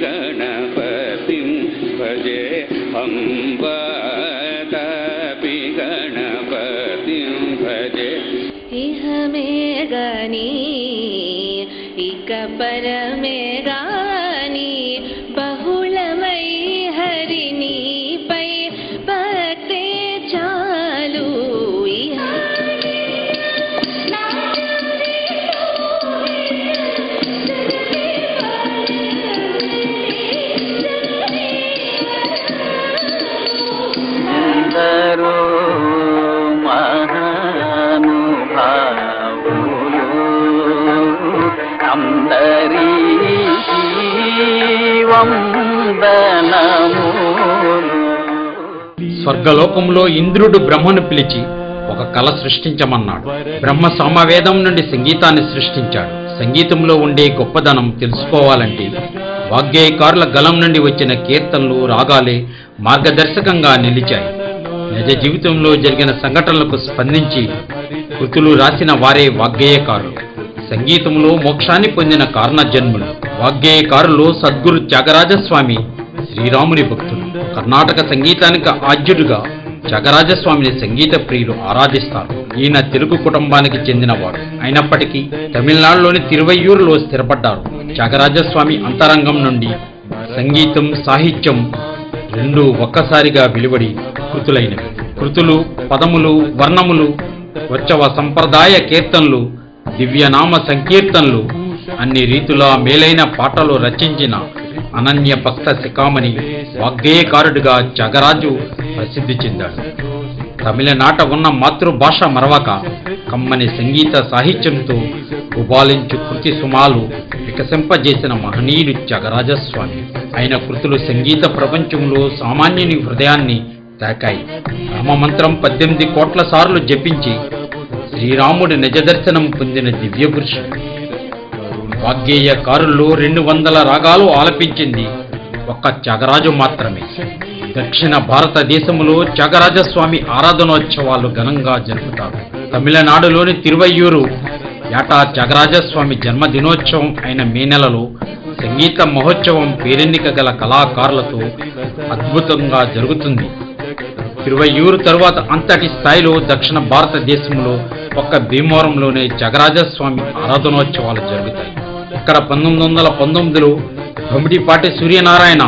गणपतिं भजे अम्बापि गणपतिं भजे इह मे गानी इक परमे गानी बहुलमै हरिणी पै भक्ते चालू స్వర్గలోకంలో ఇంద్రుడు బ్రహ్మను పిలిచి ఒక కళ సృష్టించమన్నాడు. బ్రహ్మ సామవేదం నుండి సంగీతాన్ని సృష్టించాడు. సంగీతంలో ఉండే గొప్పదనం తెలుసుకోవాలంటే వాగ్గేయకారుల గలం నుండి వచ్చిన కీర్తనలు రాగాలే మార్గదర్శకంగా నిలిచాయి. నిజ జీవితంలో జరిగిన సంఘటనలకు స్పందించి కృతులు రాసిన వారే వాగ్గేయకారులు. సంగీతంలో మోక్షాన్ని పొందిన కారణ జన్ములు. వాగ్గేయకారులు సద్గురు త్యాగరాజస్వామి శ్రీరాముని భక్తులు. కర్ణాటక సంగీతానికి ఆద్యుడుగా త్యాగరాజస్వామిని సంగీత ప్రియులు ఆరాధిస్తారు. ఈయన తెలుగు కుటుంబానికి చెందినవాడు అయినప్పటికీ తమిళనాడులోని తిరువయ్యూరులో స్థిరపడ్డారు. త్యాగరాజస్వామి అంతరంగం నుండి సంగీతం సాహిత్యం రెండూ ఒక్కసారిగా వెలువడి కృతులైనవి. కృతులు, పదములు, వర్ణములు, ఉత్సవ సంప్రదాయ కీర్తనలు, దివ్యనామ సంకీర్తనలు అన్ని రీతులా మేలైన పాటలు రచించిన అనన్య భక్త శిఖామణి వాగ్గేయకారుడిగా త్యాగరాజు ప్రసిద్ధి చెందాడు. తమిళనాట ఉన్న మాతృభాష మరవక కమ్మని సంగీత సాహిత్యంతో ఉబాలించు కృతి సుమాలు వికసింపజేసిన మహనీయుడు త్యాగరాజస్వామి. ఆయన కృతులు సంగీత ప్రపంచంలో సామాన్యుని హృదయాన్ని తాకాయి. రామమంత్రం 18 కోట్ల సార్లు జపించి శ్రీరాముడి నిజదర్శనం పొందిన దివ్య పురుషుడు. వాగ్గేయకారుల్లో 200 రాగాలు ఆలపించింది ఒక్క త్యాగరాజు మాత్రమే. దక్షిణ భారతదేశంలో త్యాగరాజస్వామి ఆరాధనోత్సవాలు ఘనంగా జరుపుతారు. తమిళనాడులోని తిరువయ్యూరు ఏటా త్యాగరాజస్వామి జన్మదినోత్సవం అయిన మే నెలలో సంగీత మహోత్సవం పేరెన్నిక గల కళాకారులతో అద్భుతంగా జరుగుతుంది. తిరువయ్యూరు తరువాత అంతటి స్థాయిలో దక్షిణ భారతదేశంలో ఒక్క భీమవరంలోనే త్యాగరాజస్వామి ఆరాధనోత్సవాలు జరుగుతాయి. ఇక్కడ 1919లో భమిడిపాటి సూర్యనారాయణ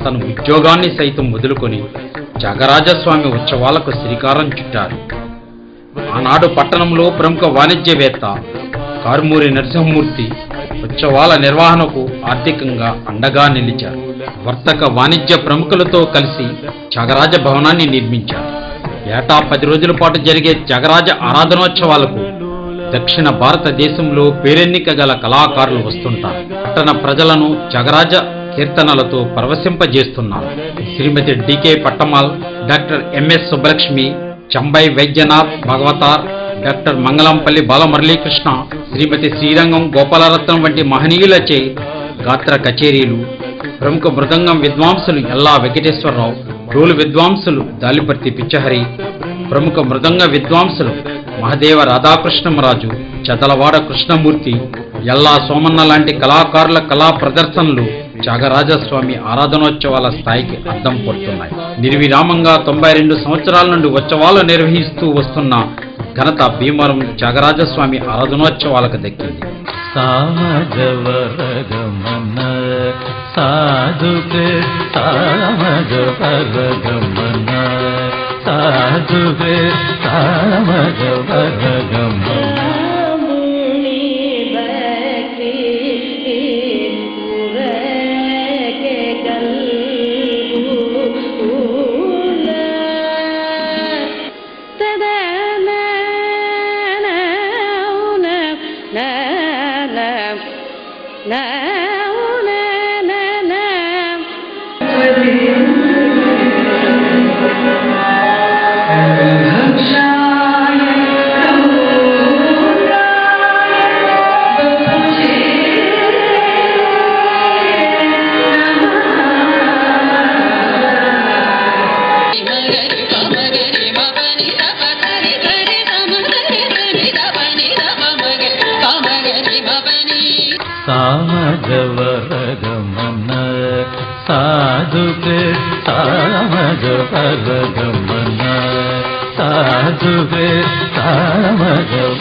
తన ఉద్యోగాన్ని సైతం వదులుకొని త్యాగరాజస్వామి ఉత్సవాలకు శ్రీకారం చుట్టారు. ఆనాడు పట్టణంలో ప్రముఖ వాణిజ్యవేత్త కారుమూరి నరసింహమూర్తి ఉత్సవాల నిర్వహణకు ఆర్థికంగా అండగా నిలిచారు. వర్తక వాణిజ్య ప్రముఖులతో కలిసి త్యాగరాజ భవనాన్ని నిర్మించారు. ఏటా 10 రోజుల పాటు జరిగే త్యాగరాజ ఆరాధనోత్సవాలకు దక్షిణ భారతదేశంలో పేరెన్నిక గల కళాకారులు వస్తుంటారు. పట్టణ ప్రజలను త్యాగరాజ కీర్తనలతో పరవశింపజేస్తున్నారు. Shrimati D K Pattammal, doctor M S Subbulakshmi, Chembai Vaidyanatha Bhagavatar, doctor Mangalampalli Balamuralikrishna, Shrimati Srirangam Gopalaratnam వంటి మహనీయులచే గాత్ర కచేరీలు, ప్రముఖ మృదంగం విద్వాంసులు ఎల్లా వెంకటేశ్వరరావు, డోలు విద్వాంసులు దాలిపర్తి పిచ్చహరి, ప్రముఖ మృదంగ విద్వాంసులు మహదేవ రాధాకృష్ణమరాజు, చదలవాడ కృష్ణమూర్తి, ఎల్లా సోమన్న లాంటి కళాకారుల కళా ప్రదర్శనలు త్యాగరాజస్వామి ఆరాధనోత్సవాల స్థాయికి అద్దం పడుతున్నాయి. నిర్విరామంగా 92 సంవత్సరాల నుండి ఉత్సవాలు నిర్వహిస్తూ వస్తున్న ఘనత భీమవరం త్యాగరాజస్వామి ఆరాధనోత్సవాలకు దక్కింది. సామజవరగమన సాధుకే సామజవరగమన సాధుకే సామజవరగమన సామజవరగమన సాధుకే సామజవరగమన సాధుకే సామజవరగమన